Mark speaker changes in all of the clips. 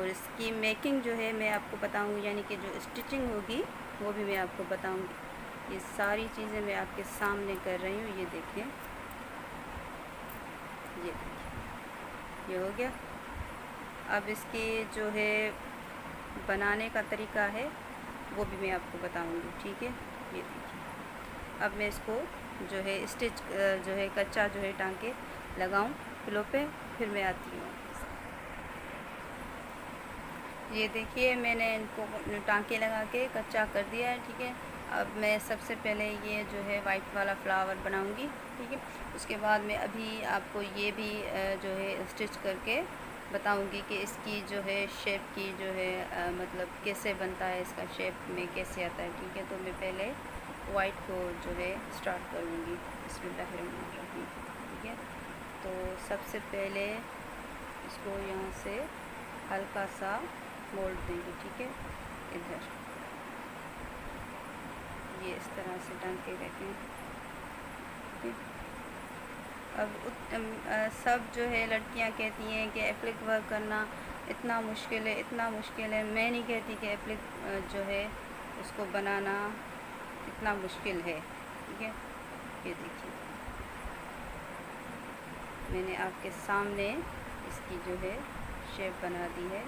Speaker 1: اور اس کی میکنگ جو ہے میں آپ کو بتاؤں گی، یعنی کہ جو اسٹچنگ ہوگی وہ بھی میں آپ کو بتاؤں گی۔ یہ ساری چیزیں میں آپ کے سامنے کر رہی ہوں، یہ دیکھیں، یہ دیکھیں، یہ ہو گیا۔ اب اس کی جو ہے بنانے کا طریقہ ہے وہ بھی میں آپ کو بتاؤں گی، ٹھیک ہے۔ یہ دیکھیے، اب میں اس کو جو ہے اسٹچ جو ہے کچا جو ہے ٹانکے لگاؤں پلو پہ، پھر میں آتی ہوں۔ یہ دیکھیے میں نے ان کو ٹانکے لگا کے کچا کر دیا ہے، ٹھیک ہے۔ اب میں سب سے پہلے یہ جو ہے وائٹ والا فلاور بناؤں گی، ٹھیک ہے۔ اس کے بعد میں ابھی آپ کو یہ بھی جو ہے اسٹچ کر کے بتاؤں گی کہ اس کی جو ہے شیپ کی جو ہے مطلب کیسے بنتا ہے، اس کا شیپ میں کیسے آتا ہے، ٹھیک ہے۔ تو میں پہلے وائٹ کو جو ہے اسٹارٹ کروں گی، بسم اللہ الرحمن الرحیم، ٹھیک ہے۔ تو سب سے پہلے اس کو یہاں سے ہلکا سا مولڈ دیں گے، ٹھیک ہے۔ ادھر یہ اس طرح سے ٹانکے رکھیں، ٹھیک۔ اب سب جو ہے لڑکیاں کہتی ہیں کہ ایپلک ورک کرنا اتنا مشکل ہے، اتنا مشکل ہے۔ میں نہیں کہتی کہ ایپلک جو ہے اس کو بنانا اتنا مشکل ہے، ٹھیک ہے۔ یہ دیکھیے میں نے آپ کے سامنے اس کی جو ہے شیپ بنا دی ہے،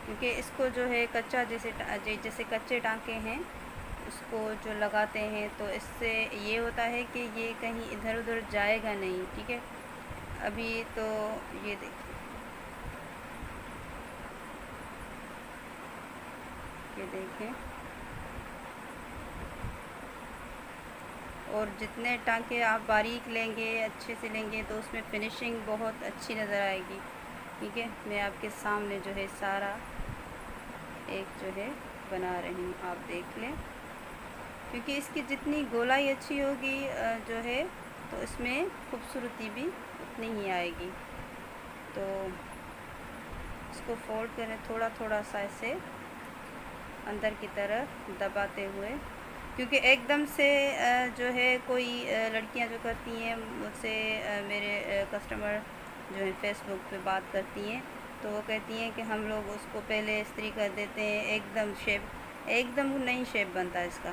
Speaker 1: کیونکہ اس کو جو ہے کچا جیسے کچے ٹانکے ہیں، اس کو جو لگاتے ہیں تو اس سے یہ ہوتا ہے کہ یہ کہیں ادھر ادھر جائے گا نہیں، ٹھیک ہے۔ ابھی تو یہ دیکھیے، یہ دیکھیں، اور جتنے ٹانکے آپ باریک لیں گے، اچھے سے لیں گے، تو اس میں فنیشنگ بہت اچھی نظر آئے گی، ٹھیک ہے۔ میں آپ کے سامنے جو ہے سارا ایک جو ہے بنا رہی ہوں، آپ دیکھ لیں، کیونکہ اس کی جتنی گولائی اچھی ہوگی جو ہے تو اس میں خوبصورتی بھی اتنی ہی آئے گی۔ تو اس کو فولڈ کریں تھوڑا تھوڑا سا ایسے اندر کی طرف دباتے ہوئے، کیونکہ ایک دم سے جو ہے کوئی لڑکیاں جو کرتی ہیں مجھ سے، میرے کسٹمر جو ہے فیس بک پہ بات کرتی ہیں، تو وہ کہتی ہیں کہ ہم لوگ اس کو پہلے استری کر دیتے ہیں، ایک دم نہیں شیپ بنتا اس کا،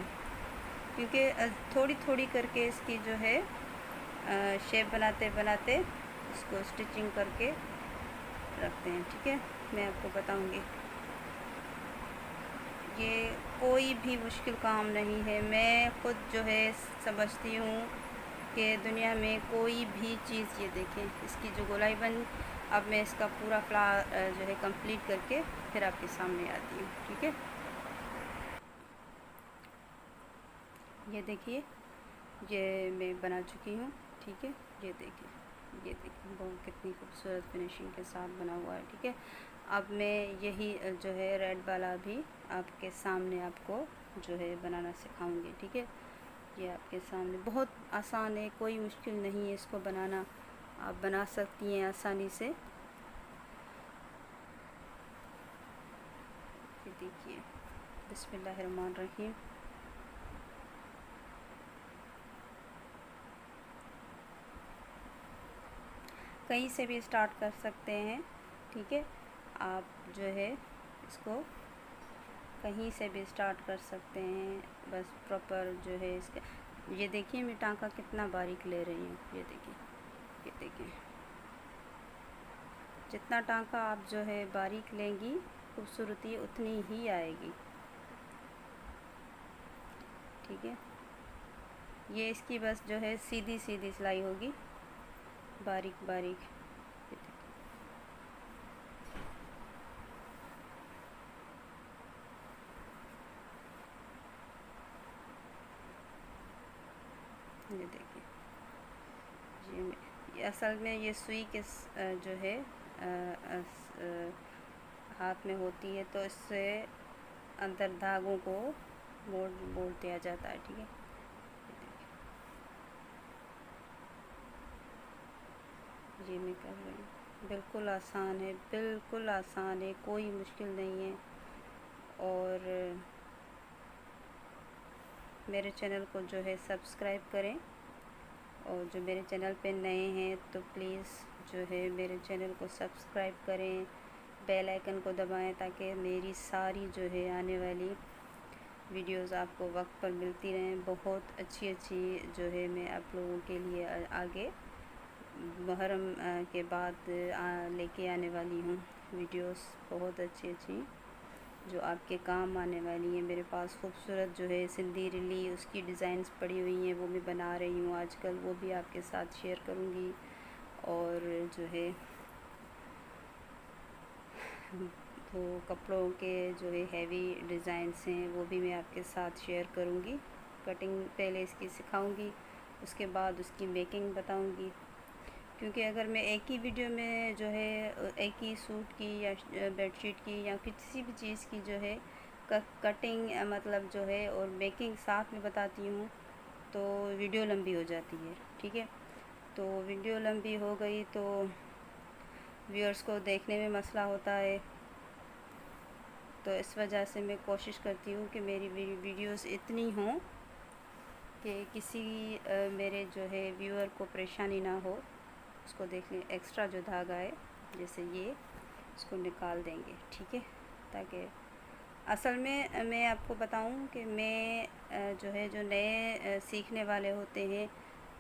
Speaker 1: کیونکہ تھوڑی تھوڑی کر کے اس کی جو ہے شیپ بناتے بناتے اس کو اسٹچنگ کر کے رکھتے ہیں، ٹھیک ہے۔ میں آپ کو بتاؤں گی، یہ کوئی بھی مشکل کام نہیں ہے۔ میں خود جو ہے سمجھتی ہوں کہ دنیا میں کوئی بھی چیز، یہ دیکھیں اس کی جو گولائی بن، اب میں اس کا پورا جو ہے کمپلیٹ کر کے پھر آپ کے سامنے آتی ہوں، ٹھیک ہے۔ یہ دیکھیے یہ میں بنا چکی ہوں، ٹھیک ہے۔ یہ دیکھیں، یہ دیکھیں بہت کتنی خوبصورت فنیشنگ کے ساتھ بنا ہوا ہے، ٹھیک ہے۔ اب میں یہی جو ہے ریڈ والا بھی آپ کے سامنے آپ کو جو ہے بنانا سکھاؤں گی، ٹھیک ہے۔ یہ آپ کے سامنے بہت آسان ہے، کوئی مشکل نہیں ہے اس کو بنانا، آپ بنا سکتی ہیں آسانی سے۔ یہ دیکھیے، بسم اللہ الرحمن الرحیم، کہیں سے بھی اسٹارٹ کر سکتے ہیں، ٹھیک ہے۔ آپ جو ہے اس کو کہیں سے بھی اسٹارٹ کر سکتے ہیں، بس پراپر جو ہے اس کا، یہ دیکھیے میں ٹانکا کتنا باریک لے رہی ہوں، یہ دیکھیں، یہ دیکھیں، جتنا ٹانکا آپ جو ہے باریک لیں گی خوبصورتی اتنی ہی آئے گی، ٹھیک ہے۔ یہ اس کی بس جو ہے سیدھی سیدھی سلائی ہوگی، باریک باریک، یہ دیکھیں، یہ اصل میں یہ سوئی کے جو ہے ہاتھ میں ہوتی ہے، تو اس سے اندر دھاگوں کو موڑ دیا جاتا ہے، ٹھیک ہے۔ یہ میں کر رہی ہوں، بالکل آسان ہے، بالکل آسان ہے، کوئی مشکل نہیں ہے۔ اور میرے چینل کو جو ہے سبسکرائب کریں، اور جو میرے چینل پہ نئے ہیں تو پلیز جو ہے میرے چینل کو سبسکرائب کریں، بیل آئیکن کو دبائیں تاکہ میری ساری جو ہے آنے والی ویڈیوز آپ کو وقت پر ملتی رہیں۔ بہت اچھی جو ہے میں آپ لوگوں کے لیے آگے محرم کے بعد لے کے آنے والی ہوں ویڈیوز، بہت اچھی جو آپ کے کام آنے والی ہیں۔ میرے پاس خوبصورت جو ہے سندھی رلی اس کی ڈیزائنز پڑی ہوئی ہیں، وہ میں بنا رہی ہوں آج کل، وہ بھی آپ کے ساتھ شیئر کروں گی۔ اور جو ہے وہ کپڑوں کے جو ہے ہیوی ڈیزائنس ہیں وہ بھی میں آپ کے ساتھ شیئر کروں گی۔ کٹنگ پہلے اس کی سکھاؤں گی، اس کے بعد اس کی میکنگ بتاؤں گی، کیونکہ اگر میں ایک ہی ویڈیو میں جو ہے ایک ہی سوٹ کی یا بیڈ شیٹ کی یا کسی بھی چیز کی جو ہے کٹنگ مطلب جو ہے اور میکنگ ساتھ میں بتاتی ہوں تو ویڈیو لمبی ہو جاتی ہے، ٹھیک ہے۔ تو ویڈیو لمبی ہو گئی تو ویورز کو دیکھنے میں مسئلہ ہوتا ہے، تو اس وجہ سے میں کوشش کرتی ہوں کہ میری ویڈیوز اتنی ہوں کہ کسی میرے جو ہے ویور کو پریشانی نہ ہو، اس کو دیکھنے ایکسٹرا جو دھاگا ہے جیسے یہ اس کو نکال دیں گے، ٹھیک ہے۔ تاکہ اصل میں آپ کو بتاؤں کہ میں جو ہے جو نئے سیکھنے والے ہوتے ہیں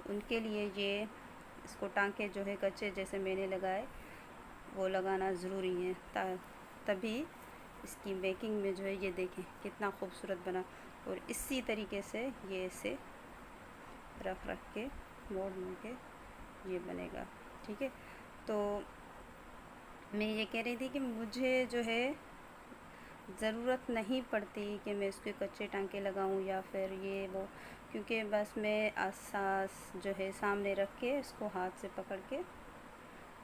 Speaker 1: ان کے لیے یہ اس کو ٹانکے جو ہے کچے جیسے میں نے لگائے وہ لگانا ضروری ہے، تبھی اس کی میکنگ میں جو ہے یہ دیکھیں کتنا خوبصورت بنا، اور اسی طریقے سے یہ اسے رکھ کے موڑ کے یہ بنے گا، ٹھیک ہے۔ تو میں یہ کہہ رہی تھی کہ مجھے جو ہے ضرورت نہیں پڑتی کہ میں اس کے کچے ٹانکے لگاؤں یا پھر یہ وہ، کیونکہ بس میں اساس جو ہے سامنے رکھ کے اس کو ہاتھ سے پکڑ کے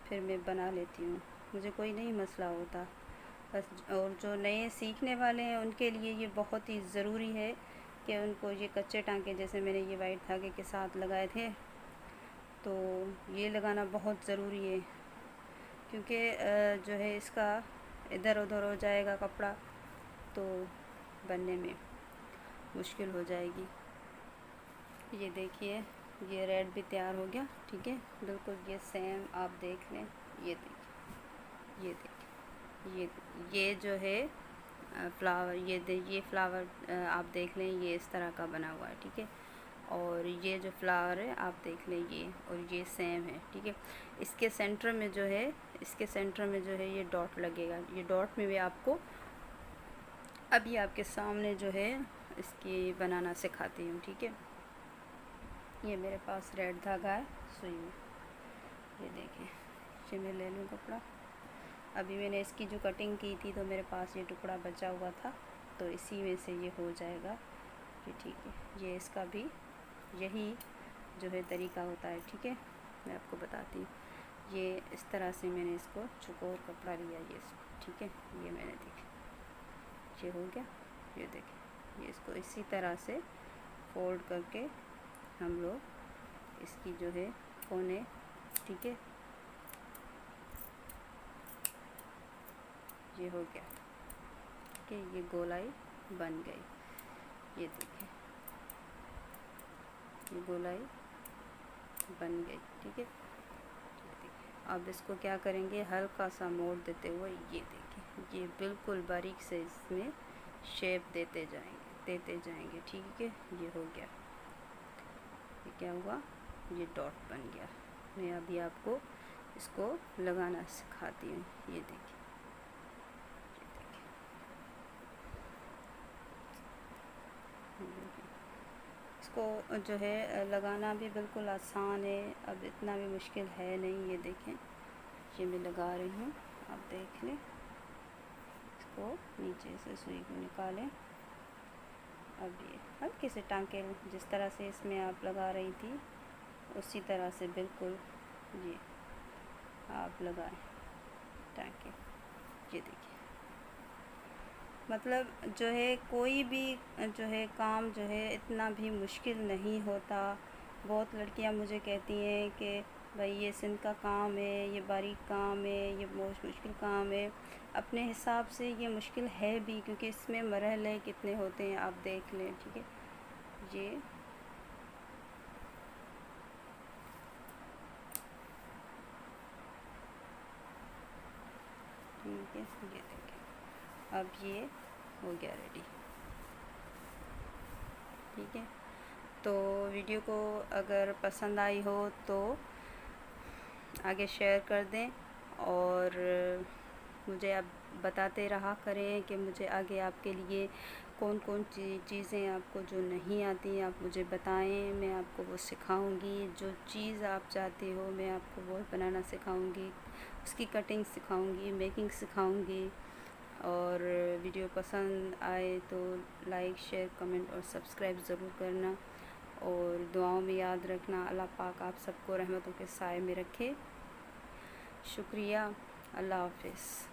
Speaker 1: پھر میں بنا لیتی ہوں، مجھے کوئی نہیں مسئلہ ہوتا بس۔ اور جو نئے سیکھنے والے ہیں ان کے لیے یہ بہت ہی ضروری ہے کہ ان کو یہ کچے ٹانکے جیسے میں نے یہ وائٹ دھاگے کے ساتھ لگائے تھے تو یہ لگانا بہت ضروری ہے، کیونکہ جو ہے اس کا ادھر ادھر ہو جائے گا کپڑا تو بننے میں مشکل ہو جائے گی۔ یہ دیکھیے یہ ریڈ بھی تیار ہو گیا، ٹھیک ہے، بالکل یہ سیم آپ دیکھ لیں، یہ دیکھیں، یہ جو ہے فلاور، یہ فلاور آپ دیکھ لیں یہ اس طرح کا بنا ہوا ہے، ٹھیک ہے۔ اور یہ جو فلاور ہے آپ دیکھ لیں یہ، اور یہ سیم ہے، ٹھیک ہے۔ اس کے سینٹر میں جو ہے یہ ڈاٹ لگے گا، یہ ڈاٹ میں بھی آپ کو ابھی آپ کے سامنے جو ہے اس کی بنانا سکھاتی ہوں، ٹھیک ہے۔ یہ میرے پاس ریڈ دھاگا ہے سوئی میں، یہ دیکھیں، یہ میں لے لوں کپڑا، ابھی میں نے اس کی جو کٹنگ کی تھی تو میرے پاس یہ ٹکڑا بچا ہوا تھا تو اسی میں سے یہ ہو جائے گا، یہ ٹھیک ہے۔ یہ اس کا بھی یہی جو ہے طریقہ ہوتا ہے، ٹھیک ہے، میں آپ کو بتاتی ہوں۔ یہ اس طرح سے میں نے اس کو چکور کپڑا لیا، یہ اس کو، ٹھیک ہے، یہ میں نے دیکھا، یہ ہو گیا، یہ دیکھیں، یہ اس کو اسی طرح سے فولڈ کر کے ہم لوگ اس کی جو ہے کونے، ٹھیک ہے، یہ ہو گیا کہ یہ گولائی بن گئی، یہ دیکھیں یہ گولائی بن گئی، ٹھیک ہے۔ اب اس کو کیا کریں گے، ہلکا سا موڑ دیتے ہوئے یہ دیکھیں یہ بالکل باریک سے اس میں شیپ دیتے جائیں گے، ٹھیک ہے۔ یہ ہو گیا، یہ کیا ہوا، یہ ڈاٹ بن گیا۔ میں ابھی آپ کو اس کو لگانا سکھاتی ہوں، یہ دیکھیں، اس کو جو ہے لگانا بھی بالکل آسان ہے، اب اتنا بھی مشکل ہے نہیں، یہ دیکھیں یہ میں لگا رہی ہوں، آپ دیکھ لیں، اس کو نیچے سے سوئی کو نکالیں، اب یہ ہلکے سے ٹانکے جس طرح سے اس میں آپ لگا رہی تھی اسی طرح سے بالکل یہ آپ لگائیں ٹانکے، یہ دیکھیں، مطلب جو ہے کوئی بھی جو ہے کام جو ہے اتنا بھی مشکل نہیں ہوتا۔ بہت لڑکیاں مجھے کہتی ہیں کہ بھائی یہ سندھ کا کام ہے، یہ باریک کام ہے، یہ بہت مشکل کام ہے، اپنے حساب سے یہ مشکل ہے بھی، کیونکہ اس میں مرحلے کتنے ہوتے ہیں آپ دیکھ لیں، ٹھیک ہے۔ یہ ٹھیک ہے، یہ دیکھیں اب یہ ہو گیا ریڈی. ٹھیک ہے، تو ویڈیو کو اگر پسند آئی ہو تو آگے شیئر کر دیں، اور مجھے اب بتاتے رہا کریں کہ مجھے آگے آپ کے لیے کون کون چیزیں آپ کو جو نہیں آتی آپ مجھے بتائیں، میں آپ کو وہ سکھاؤں گی. جو چیز آپ چاہتے ہو میں آپ کو وہ بنانا سکھاؤں گی، اس کی کٹنگ سکھاؤں گی، میکنگ سکھاؤں گی. اور ویڈیو پسند آئے تو لائک، شیئر، کمنٹ اور سبسکرائب ضرور کرنا، اور دعاؤں میں یاد رکھنا. اللہ پاک آپ سب کو رحمتوں کے سائے میں رکھے. شکریہ. اللہ حافظ.